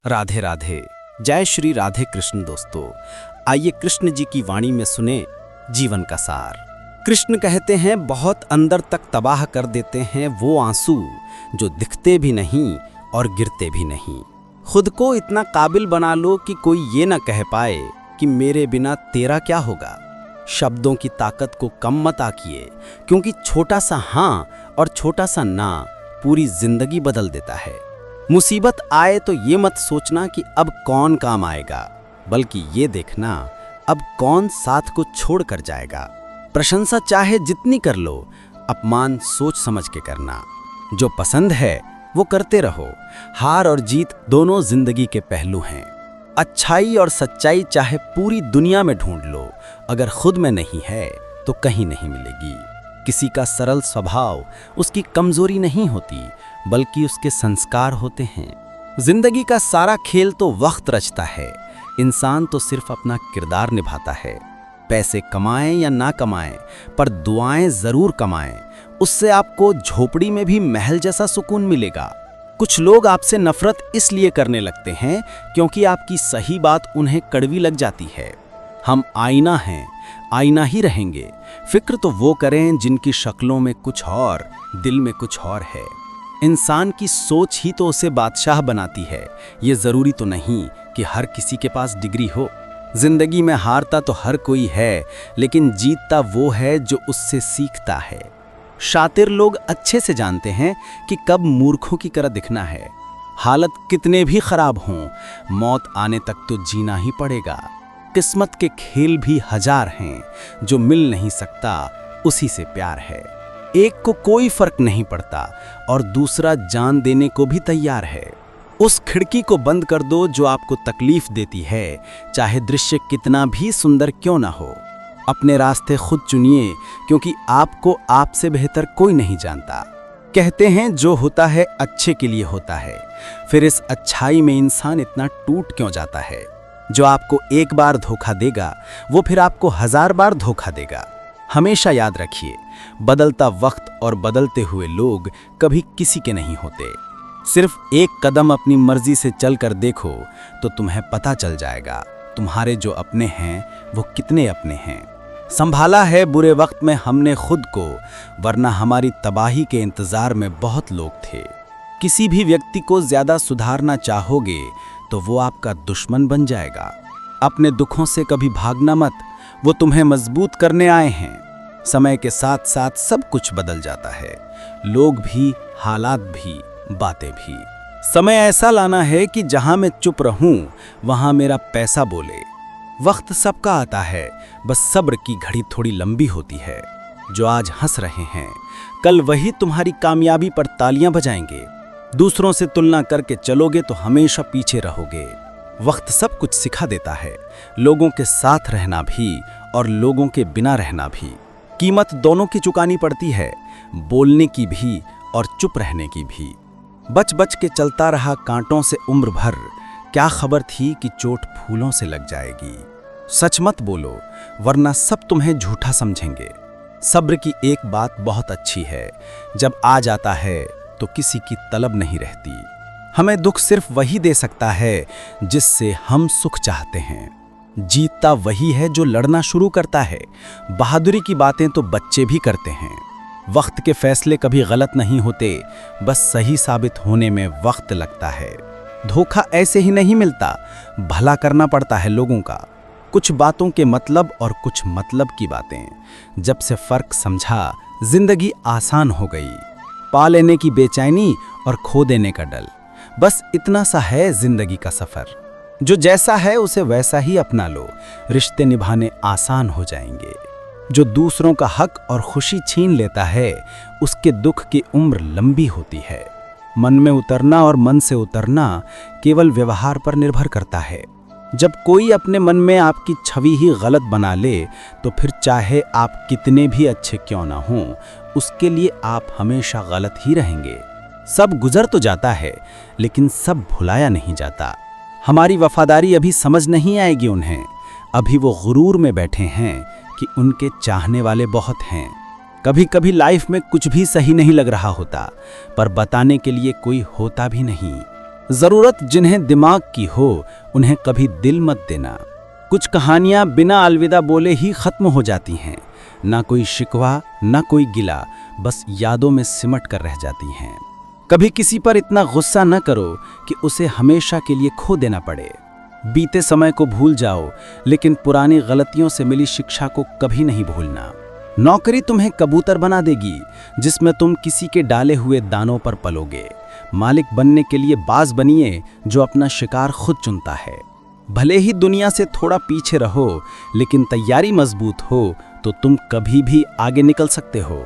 राधे राधे। जय श्री राधे कृष्ण। दोस्तों, आइए कृष्ण जी की वाणी में सुने जीवन का सार। कृष्ण कहते हैं, बहुत अंदर तक तबाह कर देते हैं वो आंसू जो दिखते भी नहीं और गिरते भी नहीं। खुद को इतना काबिल बना लो कि कोई ये ना कह पाए कि मेरे बिना तेरा क्या होगा। शब्दों की ताकत को कम मत आकिए, क्योंकि छोटा सा हाँ और छोटा सा ना पूरी जिंदगी बदल देता है। मुसीबत आए तो ये मत सोचना कि अब कौन काम आएगा, बल्कि ये देखना अब कौन साथ को छोड़ कर जाएगा। प्रशंसा चाहे जितनी कर लो, अपमान सोच समझ के करना। जो पसंद है वो करते रहो। हार और जीत दोनों जिंदगी के पहलू हैं। अच्छाई और सच्चाई चाहे पूरी दुनिया में ढूंढ लो, अगर खुद में नहीं है तो कहीं नहीं मिलेगी। किसी का सरल स्वभाव उसकी कमजोरी नहीं होती, बल्कि उसके संस्कार होते हैं। जिंदगी का सारा खेल तो वक्त रचता है, इंसान तो सिर्फ अपना किरदार निभाता है। पैसे कमाएं या ना कमाएं, पर दुआएं जरूर कमाएं। उससे आपको झोपड़ी में भी महल जैसा सुकून मिलेगा। कुछ लोग आपसे नफरत इसलिए करने लगते हैं क्योंकि आपकी सही बात उन्हें कड़वी लग जाती है। हम आईना हैं, आईना ही रहेंगे। फिक्र तो वो करें जिनकी शक्लों में कुछ और, दिल में कुछ और है। इंसान की सोच ही तो उसे बादशाह बनाती है। ये जरूरी तो नहीं कि हर किसी के पास डिग्री हो। जिंदगी में हारता तो हर कोई है, लेकिन जीतता वो है जो उससे सीखता है। शातिर लोग अच्छे से जानते हैं कि कब मूर्खों की तरह दिखना है। हालत कितने भी खराब हों, मौत आने तक तो जीना ही पड़ेगा। किस्मत के खेल भी हजार हैं, जो मिल नहीं सकता उसी से प्यार है। एक को कोई फर्क नहीं पड़ता और दूसरा जान देने को भी तैयार है। उस खिड़की को बंद कर दो जो आपको तकलीफ देती है, चाहे दृश्य कितना भी सुंदर क्यों ना हो। अपने रास्ते खुद चुनिए, क्योंकि आपको आपसे बेहतर कोई नहीं जानता। कहते हैं जो होता है अच्छे के लिए होता है, फिर इस अच्छाई में इंसान इतना टूट क्यों जाता है। जो आपको एक बार धोखा देगा, वो फिर आपको 1000 बार धोखा देगा। हमेशा याद रखिए, बदलता वक्त और बदलते हुए लोग कभी किसी के नहीं होते। सिर्फ एक कदम अपनी मर्जी से चल कर देखो तो तुम्हें पता चल जाएगा तुम्हारे जो अपने हैं वो कितने अपने हैं। संभाला है बुरे वक्त में हमने खुद को, वरना हमारी तबाही के इंतजार में बहुत लोग थे। किसी भी व्यक्ति को ज्यादा सुधारना चाहोगे तो वो आपका दुश्मन बन जाएगा। अपने दुखों से कभी भागना मत, वो तुम्हें मजबूत करने आए हैं। समय के साथ साथ सब कुछ बदल जाता है, लोग भी, हालात भी, बातें भी। समय ऐसा लाना है कि जहां मैं चुप रहूं वहां मेरा पैसा बोले। वक्त सबका आता है, बस सब्र की घड़ी थोड़ी लंबी होती है। जो आज हंस रहे हैं, कल वही तुम्हारी कामयाबी पर तालियां बजाएंगे। दूसरों से तुलना करके चलोगे तो हमेशा पीछे रहोगे। वक्त सब कुछ सिखा देता है, लोगों के साथ रहना भी और लोगों के बिना रहना भी। कीमत दोनों की चुकानी पड़ती है, बोलने की भी और चुप रहने की भी। बच बच के चलता रहा कांटों से उम्र भर, क्या खबर थी कि चोट फूलों से लग जाएगी। सच मत बोलो, वरना सब तुम्हें झूठा समझेंगे। सब्र की एक बात बहुत अच्छी है, जब आ जाता है तो किसी की तलब नहीं रहती। हमें दुख सिर्फ वही दे सकता है जिससे हम सुख चाहते हैं। जीतता वही है जो लड़ना शुरू करता है। बहादुरी की बातें तो बच्चे भी करते हैं। वक्त के फैसले कभी गलत नहीं होते, बस सही साबित होने में वक्त लगता है। धोखा ऐसे ही नहीं मिलता, भला करना पड़ता है लोगों का। कुछ बातों के मतलब और कुछ मतलब की बातें। जब से फर्क समझा, जिंदगी आसान हो गई। पा लेने की बेचैनी और खो देने का डर, बस इतना सा है जिंदगी का सफर। जो जैसा है उसे वैसा ही अपना लो, रिश्ते निभाने आसान हो जाएंगे। जो दूसरों का हक और खुशी छीन लेता है, उसके दुख की उम्र लंबी होती है। मन में उतरना और मन से उतरना केवल व्यवहार पर निर्भर करता है। जब कोई अपने मन में आपकी छवि ही गलत बना ले, तो फिर चाहे आप कितने भी अच्छे क्यों ना हों, उसके लिए आप हमेशा गलत ही रहेंगे। सब गुजर तो जाता है, लेकिन सब भुलाया नहीं जाता। हमारी वफादारी अभी समझ नहीं आएगी उन्हें। अभी वो गुरूर में बैठे हैं कि उनके चाहने वाले बहुत हैं। कभी कभी लाइफ में कुछ भी सही नहीं लग रहा होता, पर बताने के लिए कोई होता भी नहीं। जरूरत जिन्हें दिमाग की हो उन्हें कभी दिल मत देना। कुछ कहानियां बिना अलविदा बोले ही खत्म हो जाती हैं, ना कोई शिकवा ना कोई गिला, बस यादों में सिमट कर रह जाती हैं। कभी किसी पर इतना गुस्सा न करो कि उसे हमेशा के लिए खो देना पड़े। बीते समय को भूल जाओ, लेकिन पुरानी गलतियों से मिली शिक्षा को कभी नहीं भूलना। नौकरी तुम्हें कबूतर बना देगी जिसमें तुम किसी के डाले हुए दानों पर पलोगे। मालिक बनने के लिए बाज बनिए जो अपना शिकार खुद चुनता है। भले ही दुनिया से थोड़ा पीछे रहो, लेकिन तैयारी मजबूत हो तो तुम कभी भी आगे निकल सकते हो।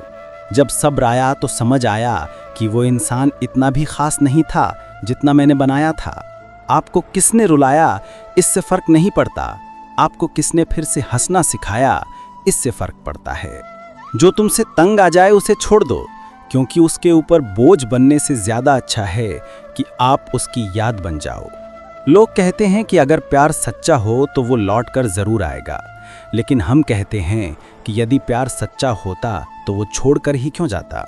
जब सब्र आया तो समझ आया कि वो इंसान इतना भी खास नहीं था जितना मैंने बनाया था। आपको किसने रुलाया इससे फर्क नहीं पड़ता, आपको किसने फिर से हंसना सिखाया इससे फर्क पड़ता है। जो तुमसे तंग आ जाए उसे छोड़ दो, क्योंकि उसके ऊपर बोझ बनने से ज्यादा अच्छा है कि आप उसकी याद बन जाओ। लोग कहते हैं कि अगर प्यार सच्चा हो तो वो लौट कर जरूर आएगा, लेकिन हम कहते हैं कि यदि प्यार सच्चा होता तो वो छोड़कर ही क्यों जाता।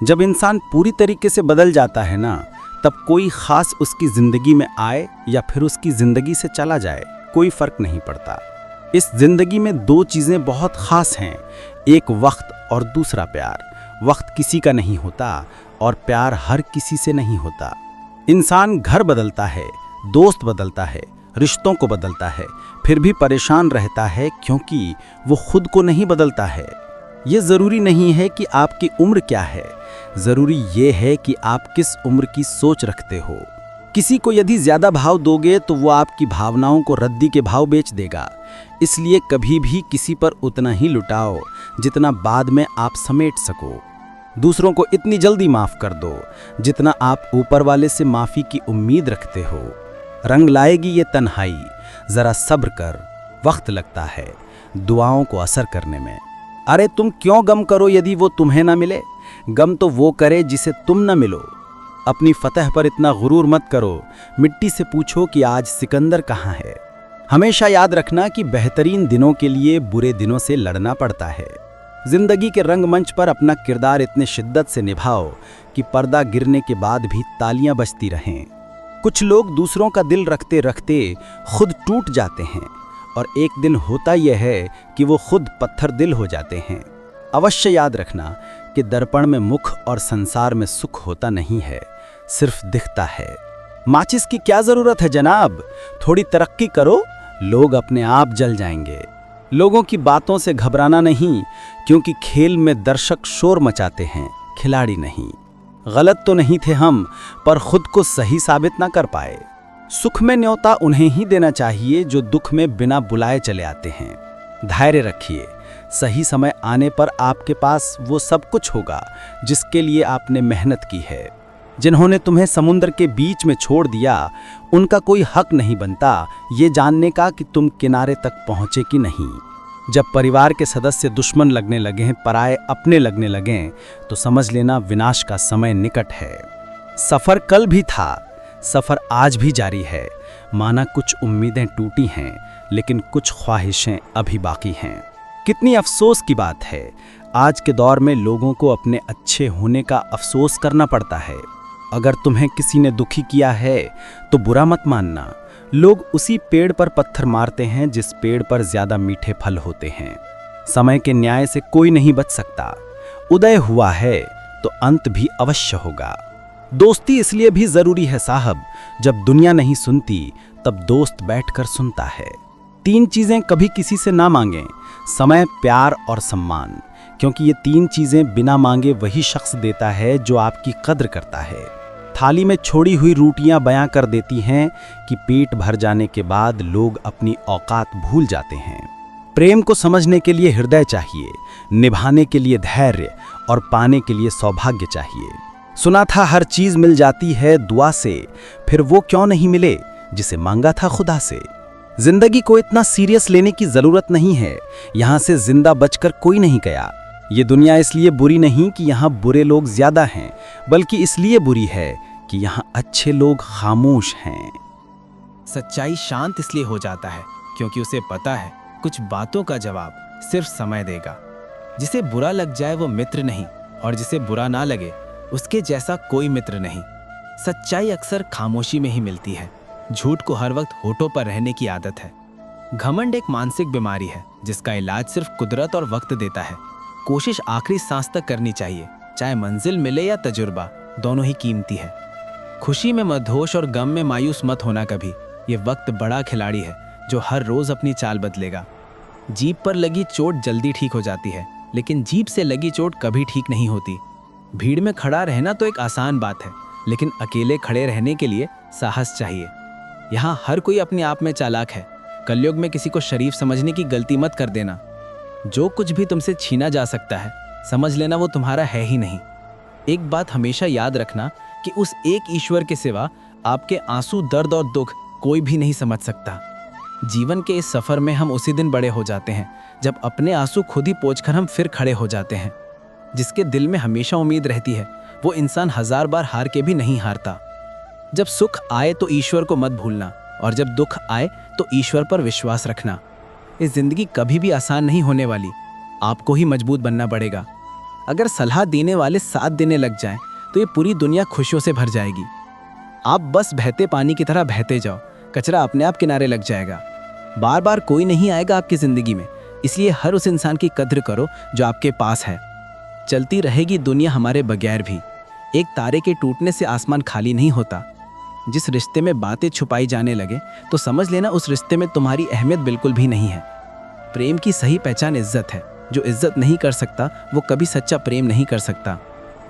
जब इंसान पूरी तरीके से बदल जाता है ना, तब कोई खास उसकी जिंदगी में आए या फिर उसकी जिंदगी से चला जाए, कोई फर्क नहीं पड़ता। इस जिंदगी में दो चीजें बहुत खास हैं, एक वक्त और दूसरा प्यार। वक्त किसी का नहीं होता और प्यार हर किसी से नहीं होता। इंसान घर बदलता है, दोस्त बदलता है, रिश्तों को बदलता है, फिर भी परेशान रहता है क्योंकि वो खुद को नहीं बदलता है। ये जरूरी नहीं है कि आपकी उम्र क्या है, जरूरी ये है कि आप किस उम्र की सोच रखते हो। किसी को यदि ज्यादा भाव दोगे तो वो आपकी भावनाओं को रद्दी के भाव बेच देगा। इसलिए कभी भी किसी पर उतना ही लुटाओ जितना बाद में आप समेट सको। दूसरों को इतनी जल्दी माफ कर दो जितना आप ऊपर वाले से माफी की उम्मीद रखते हो। रंग लाएगी ये तन्हाई, जरा सब्र कर, वक्त लगता है दुआओं को असर करने में। अरे तुम क्यों गम करो यदि वो तुम्हें ना मिले, गम तो वो करे जिसे तुम ना मिलो। अपनी फतह पर इतना गुरूर मत करो, मिट्टी से पूछो कि आज सिकंदर कहाँ है। हमेशा याद रखना कि बेहतरीन दिनों के लिए बुरे दिनों से लड़ना पड़ता है। जिंदगी के रंगमंच पर अपना किरदार इतने शिद्दत से निभाओ कि पर्दा गिरने के बाद भी तालियां बजती रहें। कुछ लोग दूसरों का दिल रखते रखते खुद टूट जाते हैं और एक दिन होता यह है कि वो खुद पत्थर दिल हो जाते हैं। अवश्य याद रखना कि दर्पण में मुख और संसार में सुख होता नहीं है, सिर्फ दिखता है। माचिस की क्या जरूरत है जनाब, थोड़ी तरक्की करो, लोग अपने आप जल जाएंगे। लोगों की बातों से घबराना नहीं, क्योंकि खेल में दर्शक शोर मचाते हैं, खिलाड़ी नहीं। गलत तो नहीं थे हम, पर खुद को सही साबित ना कर पाए। सुख में न्योता उन्हें ही देना चाहिए जो दुख में बिना बुलाए चले आते हैं। धैर्य रखिए, सही समय आने पर आपके पास वो सब कुछ होगा जिसके लिए आपने मेहनत की है। जिन्होंने तुम्हें समुद्र के बीच में छोड़ दिया, उनका कोई हक नहीं बनता ये जानने का कि तुम किनारे तक पहुंचे कि नहीं। जब परिवार के सदस्य दुश्मन लगने लगें, पराये अपने लगने लगें, तो समझ लेना विनाश का समय निकट है। सफर कल भी था, सफर आज भी जारी है। माना कुछ उम्मीदें टूटी हैं, लेकिन कुछ ख्वाहिशें अभी बाकी हैं। कितनी अफसोस की बात है, आज के दौर में लोगों को अपने अच्छे होने का अफसोस करना पड़ता है। अगर तुम्हें किसी ने दुखी किया है तो बुरा मत मानना। लोग उसी पेड़ पर पत्थर मारते हैं जिस पेड़ पर ज्यादा मीठे फल होते हैं। समय के न्याय से कोई नहीं बच सकता। उदय हुआ है तो अंत भी अवश्य होगा। दोस्ती इसलिए भी जरूरी है साहब, जब दुनिया नहीं सुनती तब दोस्त बैठकर सुनता है। 3 चीजें कभी किसी से ना मांगें, समय, प्यार और सम्मान, क्योंकि ये 3 चीजें बिना मांगे वही शख्स देता है जो आपकी कद्र करता है। थाली में छोड़ी हुई रोटियां बयां कर देती हैं कि पेट भर जाने के बाद लोग अपनी औकात भूल जाते हैं। प्रेम को समझने के लिए हृदय चाहिए, निभाने के लिए धैर्य और पाने के लिए सौभाग्य चाहिए। सुना था हर चीज मिल जाती है दुआ से, फिर वो क्यों नहीं मिले जिसे मांगा था खुदा से। जिंदगी को इतना सीरियस लेने की जरूरत नहीं है, यहां से जिंदा बचकर कोई नहीं गया। ये दुनिया इसलिए बुरी नहीं कि यहाँ बुरे लोग ज्यादा हैं, बल्कि इसलिए बुरी है कि यहाँ अच्छे लोग खामोश हैं। सच्चाई शांत इसलिए हो जाता है क्योंकि उसे पता है कुछ बातों का जवाब सिर्फ समय देगा। जिसे बुरा लग जाए वो मित्र नहीं, और जिसे बुरा ना लगे उसके जैसा कोई मित्र नहीं। सच्चाई अक्सर खामोशी में ही मिलती है। झूठ को हर वक्त होठों पर रहने की आदत है। घमंड एक मानसिक बीमारी है जिसका इलाज सिर्फ कुदरत और वक्त देता है। कोशिश आखिरी सांस तक करनी चाहिए, चाहे मंजिल मिले या तजुर्बा, दोनों ही कीमती है। खुशी में मदहोश और गम में मायूस मत होना कभी। ये वक्त बड़ा खिलाड़ी है जो हर रोज अपनी चाल बदलेगा। जीभ पर लगी चोट जल्दी ठीक हो जाती है, लेकिन जीभ से लगी चोट कभी ठीक नहीं होती। भीड़ में खड़ा रहना तो एक आसान बात है, लेकिन अकेले खड़े रहने के लिए साहस चाहिए। यहाँ हर कोई अपने आप में चालाक है। कलयुग में किसी को शरीफ समझने की गलती मत कर देना। जो कुछ भी तुमसे छीना जा सकता है, समझ लेना वो तुम्हारा है ही नहीं। एक बात हमेशा याद रखना कि उस एक ईश्वर के सिवा आपके आंसू, दर्द और दुख कोई भी नहीं समझ सकता। जीवन के इस सफर में हम उसी दिन बड़े हो जाते हैं जब अपने आंसू खुद ही पोंछकर हम फिर खड़े हो जाते हैं। जिसके दिल में हमेशा उम्मीद रहती है वो इंसान 1000 बार हार के भी नहीं हारता। जब सुख आए तो ईश्वर को मत भूलना, और जब दुख आए तो ईश्वर पर विश्वास रखना। इस जिंदगी कभी भी आसान नहीं होने वाली, आपको ही मजबूत बनना पड़ेगा। अगर सलाह देने वाले साथ देने लग जाएं तो ये पूरी दुनिया खुशियों से भर जाएगी। आप बस बहते पानी की तरह बहते जाओ, कचरा अपने आप किनारे लग जाएगा। बार बार कोई नहीं आएगा आपकी जिंदगी में, इसलिए हर उस इंसान की कद्र करो जो आपके पास है। चलती रहेगी दुनिया हमारे बगैर भी। एक तारे के टूटने से आसमान खाली नहीं होता। जिस रिश्ते में बातें छुपाई जाने लगे तो समझ लेना उस रिश्ते में तुम्हारी अहमियत बिल्कुल भी नहीं है। प्रेम की सही पहचान इज्जत है। जो इज्जत नहीं कर सकता वो कभी सच्चा प्रेम नहीं कर सकता।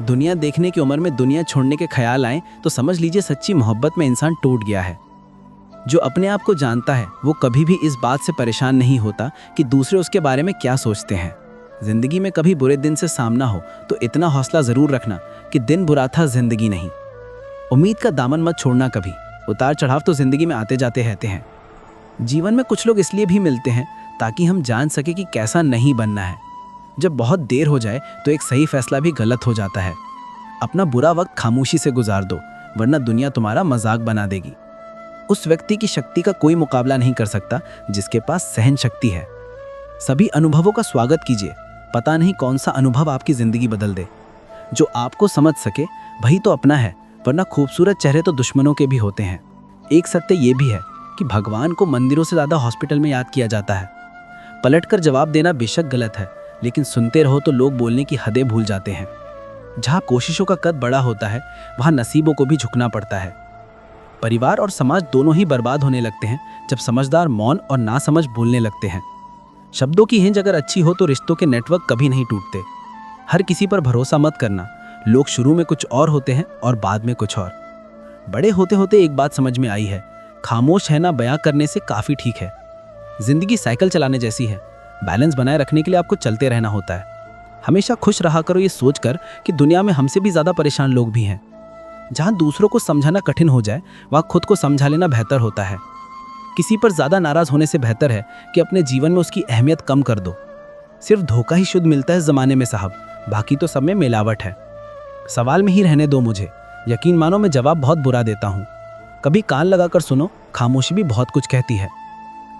दुनिया देखने की उम्र में दुनिया छोड़ने के ख्याल आए तो समझ लीजिए सच्ची मोहब्बत में इंसान टूट गया है। जो अपने आप को जानता है वो कभी भी इस बात से परेशान नहीं होता कि दूसरे उसके बारे में क्या सोचते हैं। जिंदगी में कभी बुरे दिन से सामना हो तो इतना हौसला जरूर रखना कि दिन बुरा था, जिंदगी नहीं। उम्मीद का दामन मत छोड़ना कभी। उतार चढ़ाव तो जिंदगी में आते जाते रहते हैं। जीवन में कुछ लोग इसलिए भी मिलते हैं ताकि हम जान सके कि कैसा नहीं बनना है। जब बहुत देर हो जाए तो एक सही फैसला भी गलत हो जाता है। अपना बुरा वक्त खामोशी से गुजार दो, वरना दुनिया तुम्हारा मजाक बना देगी। उस व्यक्ति की शक्ति का कोई मुकाबला नहीं कर सकता जिसके पास सहन शक्ति है। सभी अनुभवों का स्वागत कीजिए। पता नहीं कौन सा अनुभव आपकी जिंदगी बदल दे। जो आपको समझ सके वही तो अपना है, वरना खूबसूरत चेहरे तो दुश्मनों के भी होते हैं। एक सत्य ये भी है कि भगवान को मंदिरों से ज़्यादा हॉस्पिटल में याद किया जाता है। पलटकर जवाब देना बेशक गलत है, लेकिन सुनते रहो तो लोग बोलने की हदें भूल जाते हैं। जहाँ कोशिशों का कद बड़ा होता है वहाँ नसीबों को भी झुकना पड़ता है। परिवार और समाज दोनों ही बर्बाद होने लगते हैं जब समझदार मौन और नासमझ बोलने लगते हैं। शब्दों की हिंज अगर अच्छी हो तो रिश्तों के नेटवर्क कभी नहीं टूटते। हर किसी पर भरोसा मत करना। लोग शुरू में कुछ और होते हैं और बाद में कुछ और। बड़े होते होते एक बात समझ में आई है, खामोश रहना बयां करने से काफ़ी ठीक है। जिंदगी साइकिल चलाने जैसी है। बैलेंस बनाए रखने के लिए आपको चलते रहना होता है। हमेशा खुश रहा करो ये सोचकर कि दुनिया में हमसे भी ज़्यादा परेशान लोग भी हैं। जहाँ दूसरों को समझाना कठिन हो जाए वहाँ खुद को समझा लेना बेहतर होता है। किसी पर ज़्यादा नाराज़ होने से बेहतर है कि अपने जीवन में उसकी अहमियत कम कर दो। सिर्फ धोखा ही शुद्ध मिलता है इस ज़माने में साहब, बाकी तो सब में मिलावट है। सवाल में ही रहने दो मुझे, यकीन मानो मैं जवाब बहुत बुरा देता हूँ। कभी कान लगाकर सुनो, खामोशी भी बहुत कुछ कहती है।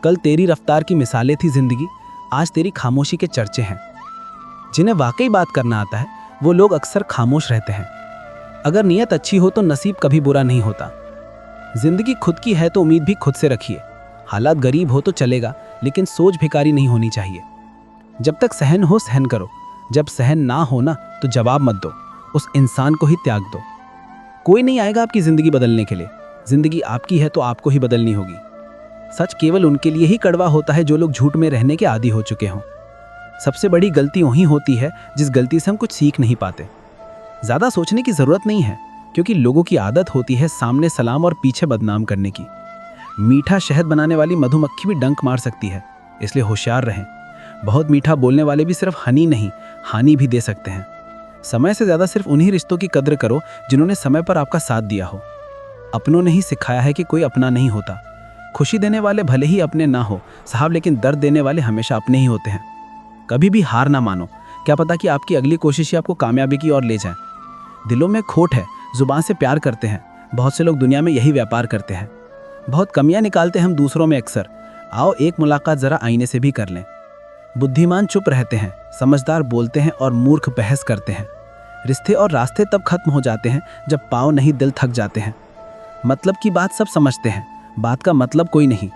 कल तेरी रफ्तार की मिसालें थी जिंदगी, आज तेरी खामोशी के चर्चे हैं। जिन्हें वाकई बात करना आता है वो लोग अक्सर खामोश रहते हैं। अगर नीयत अच्छी हो तो नसीब कभी बुरा नहीं होता। जिंदगी खुद की है तो उम्मीद भी खुद से रखिए। हालात गरीब हो तो चलेगा, लेकिन सोच भिखारी नहीं होनी चाहिए। जब तक सहन हो सहन करो, जब सहन ना हो ना तो जवाब मत दो, उस इंसान को ही त्याग दो। कोई नहीं आएगा आपकी ज़िंदगी बदलने के लिए। ज़िंदगी आपकी है तो आपको ही बदलनी होगी। सच केवल उनके लिए ही कड़वा होता है जो लोग झूठ में रहने के आदी हो चुके हों। सबसे बड़ी गलती वही होती है जिस गलती से हम कुछ सीख नहीं पाते। ज़्यादा सोचने की ज़रूरत नहीं है, क्योंकि लोगों की आदत होती है सामने सलाम और पीछे बदनाम करने की। मीठा शहद बनाने वाली मधुमक्खी भी डंक मार सकती है, इसलिए होशियार रहें। बहुत मीठा बोलने वाले भी सिर्फ हनी नहीं, हानि भी दे सकते हैं। समय से ज़्यादा सिर्फ उन्हीं रिश्तों की कद्र करो जिन्होंने समय पर आपका साथ दिया हो। अपनों ने ही सिखाया है कि कोई अपना नहीं होता। खुशी देने वाले भले ही अपने ना हो साहब, लेकिन दर्द देने वाले हमेशा अपने ही होते हैं। कभी भी हार ना मानो, क्या पता कि आपकी अगली कोशिश ही आपको कामयाबी की ओर ले जाए। दिलों में खोट है, जुबान से प्यार करते हैं। बहुत से लोग दुनिया में यही व्यापार करते हैं। बहुत कमियां निकालते हैं हम दूसरों में अक्सर। आओ एक मुलाकात ज़रा आईने से भी कर लें। बुद्धिमान चुप रहते हैं, समझदार बोलते हैं और मूर्ख बहस करते हैं। रिश्ते और रास्ते तब खत्म हो जाते हैं जब पाँव नहीं दिल थक जाते हैं। मतलब की बात सब समझते हैं, बात का मतलब कोई नहीं।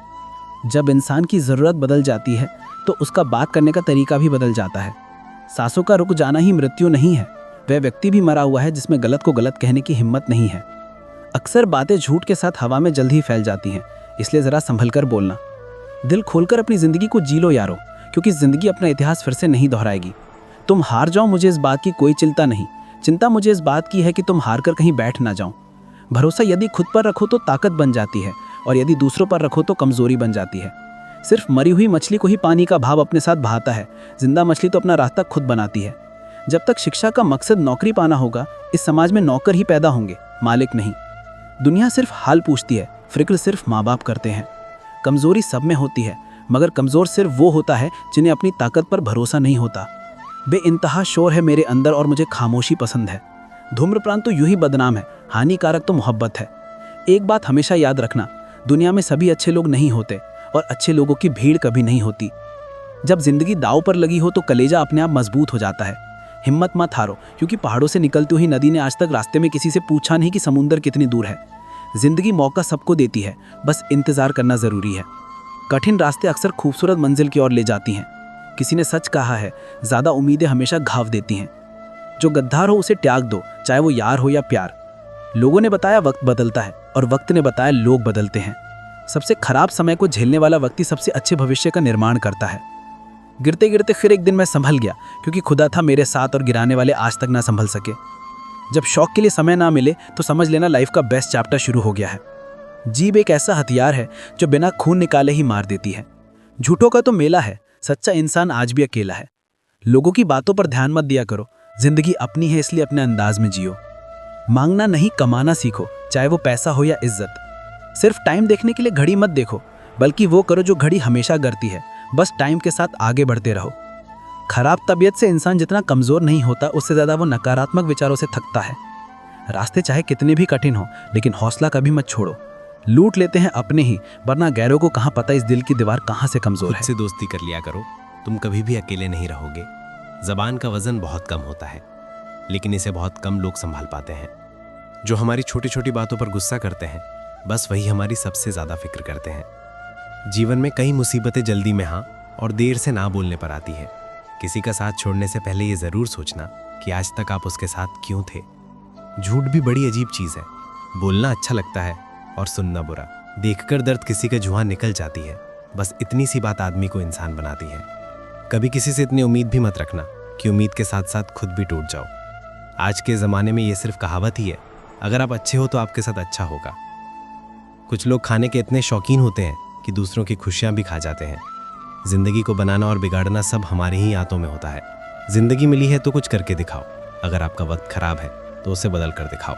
जब इंसान की ज़रूरत बदल जाती है तो उसका बात करने का तरीका भी बदल जाता है। सांसों का रुक जाना ही मृत्यु नहीं है, वह व्यक्ति भी मरा हुआ है जिसमें गलत को गलत कहने की हिम्मत नहीं है। अक्सर बातें झूठ के साथ हवा में जल्द ही फैल जाती हैं, इसलिए ज़रा संभल कर बोलना। दिल खोलकर अपनी ज़िंदगी को जी लो यारो, क्योंकि ज़िंदगी अपना इतिहास फिर से नहीं दोहराएगी। तुम हार जाओ, मुझे इस बात की कोई चिंता नहीं। चिंता मुझे इस बात की है कि तुम हार कर कहीं बैठ ना जाओ। भरोसा यदि खुद पर रखो तो ताकत बन जाती है, और यदि दूसरों पर रखो तो कमज़ोरी बन जाती है। सिर्फ मरी हुई मछली को ही पानी का भाव अपने साथ बहाता है, जिंदा मछली तो अपना रास्ता खुद बनाती है। जब तक शिक्षा का मकसद नौकरी पाना होगा, इस समाज में नौकर ही पैदा होंगे, मालिक नहीं। दुनिया सिर्फ हाल पूछती है, फिक्र सिर्फ माँ बाप करते हैं। कमज़ोरी सब में होती है, मगर कमज़ोर सिर्फ वो होता है जिन्हें अपनी ताकत पर भरोसा नहीं होता। बेइंतहा शोर है मेरे अंदर और मुझे खामोशी पसंद है। धूम्रपान तो यूं ही बदनाम है, हानिकारक तो मोहब्बत है। एक बात हमेशा याद रखना, दुनिया में सभी अच्छे लोग नहीं होते और अच्छे लोगों की भीड़ कभी नहीं होती। जब जिंदगी दांव पर लगी हो तो कलेजा अपने आप मजबूत हो जाता है। हिम्मत मत हारो, क्योंकि पहाड़ों से निकलती हुई नदी ने आज तक रास्ते में किसी से पूछा नहीं कि समुंदर कितनी दूर है। जिंदगी मौका सबको देती है, बस इंतजार करना जरूरी है। कठिन रास्ते अक्सर खूबसूरत मंजिल की ओर ले जाती हैं। किसी ने सच कहा है, ज़्यादा उम्मीदें हमेशा घाव देती हैं। जो गद्दार हो उसे त्याग दो, चाहे वो यार हो या प्यार। लोगों ने बताया वक्त बदलता है, और वक्त ने बताया लोग बदलते हैं। सबसे खराब समय को झेलने वाला व्यक्ति सबसे अच्छे भविष्य का निर्माण करता है। गिरते गिरते फिर एक दिन मैं संभल गया, क्योंकि खुदा था मेरे साथ और गिराने वाले आज तक ना संभल सके। जब शौक के लिए समय ना मिले तो समझ लेना लाइफ का बेस्ट चैप्टर शुरू हो गया है। जीभ एक ऐसा हथियार है जो बिना खून निकाले ही मार देती है। झूठों का तो मेला है, सच्चा इंसान आज भी अकेला है। लोगों की बातों पर ध्यान मत दिया करो, जिंदगी अपनी है इसलिए अपने अंदाज में जियो। मांगना नहीं, कमाना सीखो, चाहे वो पैसा हो या इज्जत। सिर्फ टाइम देखने के लिए घड़ी मत देखो, बल्कि वो करो जो घड़ी हमेशा करती है, बस टाइम के साथ आगे बढ़ते रहो। खराब तबीयत से इंसान जितना कमज़ोर नहीं होता, उससे ज़्यादा वो नकारात्मक विचारों से थकता है। रास्ते चाहे कितने भी कठिन हो, लेकिन हौसला कभी मत छोड़ो। लूट लेते हैं अपने ही, वरना गैरों को कहाँ पता इस दिल की दीवार कहाँ से कमज़ोर है। खुद से दोस्ती कर लिया करो, तुम कभी भी अकेले नहीं रहोगे। ज़बान का वज़न बहुत कम होता है, लेकिन इसे बहुत कम लोग संभाल पाते हैं। जो हमारी छोटी छोटी बातों पर गुस्सा करते हैं, बस वही हमारी सबसे ज़्यादा फिक्र करते हैं। जीवन में कई मुसीबतें जल्दी में हाँ और देर से ना बोलने पर आती है। किसी का साथ छोड़ने से पहले ये ज़रूर सोचना कि आज तक आप उसके साथ क्यों थे। झूठ भी बड़ी अजीब चीज़ है, बोलना अच्छा लगता है और सुनना बुरा। देखकर दर्द किसी का जुआं निकल जाती है, बस इतनी सी बात आदमी को इंसान बनाती है। कभी किसी से इतनी उम्मीद भी मत रखना कि उम्मीद के साथ साथ खुद भी टूट जाओ। आज के ज़माने में ये सिर्फ कहावत ही है, अगर आप अच्छे हो तो आपके साथ अच्छा होगा। कुछ लोग खाने के इतने शौकीन होते हैं कि दूसरों की खुशियाँ भी खा जाते हैं। जिंदगी को बनाना और बिगाड़ना सब हमारे ही हाथों में होता है। जिंदगी मिली है तो कुछ करके दिखाओ। अगर आपका वक्त खराब है तो उसे बदल कर दिखाओ।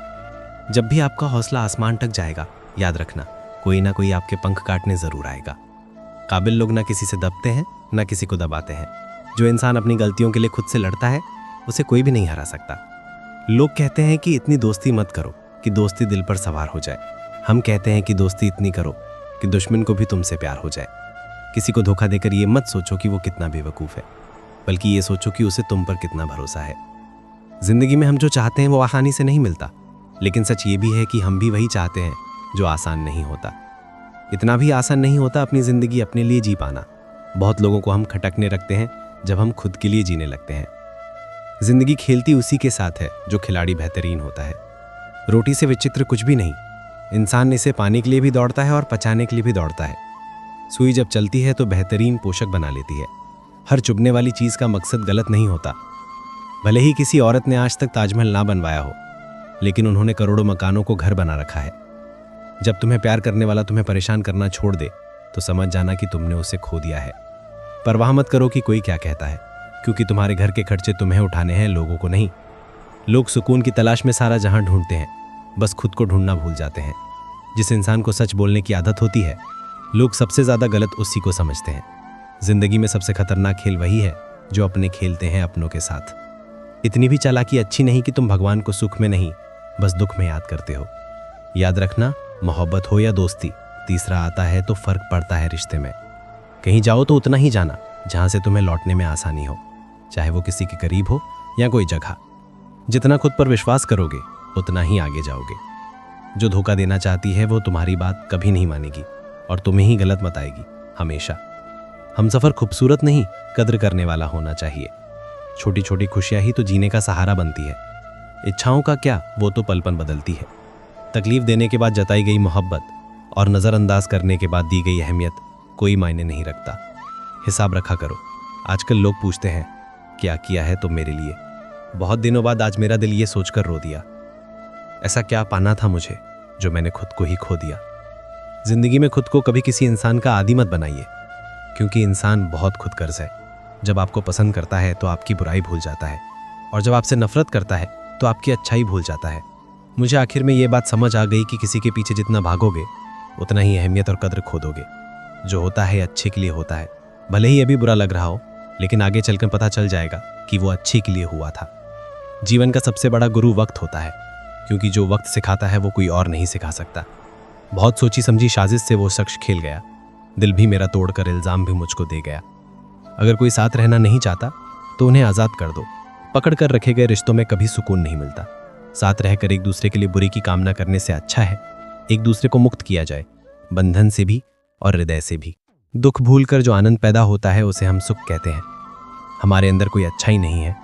जब भी आपका हौसला आसमान तक जाएगा, याद रखना कोई ना कोई आपके पंख काटने जरूर आएगा। काबिल लोग ना किसी से दबते हैं, ना किसी को दबाते हैं। जो इंसान अपनी गलतियों के लिए खुद से लड़ता है, उसे कोई भी नहीं हरा सकता। लोग कहते हैं कि इतनी दोस्ती मत करो कि दोस्ती दिल पर सवार हो जाए। हम कहते हैं कि दोस्ती इतनी करो कि दुश्मन को भी तुमसे प्यार हो जाए। किसी को धोखा देकर ये मत सोचो कि वो कितना बेवकूफ़ है, बल्कि ये सोचो कि उसे तुम पर कितना भरोसा है। जिंदगी में हम जो चाहते हैं वो आसानी से नहीं मिलता, लेकिन सच ये भी है कि हम भी वही चाहते हैं जो आसान नहीं होता। इतना भी आसान नहीं होता अपनी ज़िंदगी अपने लिए जी पाना। बहुत लोगों को हम खटकने रखते हैं जब हम खुद के लिए जीने लगते हैं। जिंदगी खेलती उसी के साथ है जो खिलाड़ी बेहतरीन होता है। रोटी से विचित्र कुछ भी नहीं। इंसान इसे पाने के लिए भी दौड़ता है और पचाने के लिए भी दौड़ता है। सुई जब चलती है तो बेहतरीन पोषक बना लेती है। हर चुभने वाली चीज़ का मकसद गलत नहीं होता। भले ही किसी औरत ने आज तक ताजमहल ना बनवाया हो, लेकिन उन्होंने करोड़ों मकानों को घर बना रखा है। जब तुम्हें प्यार करने वाला तुम्हें परेशान करना छोड़ दे तो समझ जाना कि तुमने उसे खो दिया है। परवाह मत करो कि कोई क्या कहता है, क्योंकि तुम्हारे घर के खर्चे तुम्हें उठाने हैं, लोगों को नहीं। लोग सुकून की तलाश में सारा जहां ढूंढते हैं, बस खुद को ढूंढना भूल जाते हैं। जिस इंसान को सच बोलने की आदत होती है, लोग सबसे ज़्यादा गलत उसी को समझते हैं। जिंदगी में सबसे खतरनाक खेल वही है जो अपने खेलते हैं अपनों के साथ। इतनी भी चालाकी अच्छी नहीं कि तुम भगवान को सुख में नहीं, बस दुख में याद करते हो। याद रखना, मोहब्बत हो या दोस्ती, तीसरा आता है तो फर्क पड़ता है रिश्ते में। कहीं जाओ तो उतना ही जाना जहां से तुम्हें लौटने में आसानी हो, चाहे वो किसी के करीब हो या कोई जगह। जितना खुद पर विश्वास करोगे उतना ही आगे जाओगे। जो धोखा देना चाहती है वो तुम्हारी बात कभी नहीं मानेगी और तुम्हें ही गलत बताएगी हमेशा। हमसफर खूबसूरत नहीं, कद्र करने वाला होना चाहिए। छोटी छोटी खुशियां ही तो जीने का सहारा बनती है। इच्छाओं का क्या, वो तो पल पल बदलती है। तकलीफ देने के बाद जताई गई मोहब्बत और नज़रअंदाज करने के बाद दी गई अहमियत कोई मायने नहीं रखता। हिसाब रखा करो। आजकल लोग पूछते हैं क्या किया है तुम मेरे लिए। बहुत दिनों बाद आज मेरा दिल ये सोचकर रो दिया, ऐसा क्या पाना था मुझे जो मैंने खुद को ही खो दिया। जिंदगी में खुद को कभी किसी इंसान का आदी मत बनाइए, क्योंकि इंसान बहुत खुदगर्ज है। जब आपको पसंद करता है तो आपकी बुराई भूल जाता है, और जब आपसे नफरत करता है तो आपकी अच्छाई भूल जाता है। मुझे आखिर में ये बात समझ आ गई कि किसी के पीछे जितना भागोगे उतना ही अहमियत और कद्र खो दोगे। जो होता है अच्छे के लिए होता है, भले ही अभी बुरा लग रहा हो, लेकिन आगे चलकर पता चल जाएगा कि वो अच्छे के लिए हुआ था। जीवन का सबसे बड़ा गुरु वक्त होता है, क्योंकि जो वक्त सिखाता है वो कोई और नहीं सिखा सकता। बहुत सोची समझी साजिश से वो शख्स खेल गया, दिल भी मेरा तोड़कर इल्ज़ाम भी मुझको दे गया। अगर कोई साथ रहना नहीं चाहता तो उन्हें आज़ाद कर दो। पकड़ कर रखे गए रिश्तों में कभी सुकून नहीं मिलता। साथ रहकर एक दूसरे के लिए बुरी की कामना करने से अच्छा है एक दूसरे को मुक्त किया जाए, बंधन से भी और हृदय से भी। दुख भूलकर जो आनंद पैदा होता है उसे हम सुख कहते हैं। हमारे अंदर कोई अच्छाई नहीं है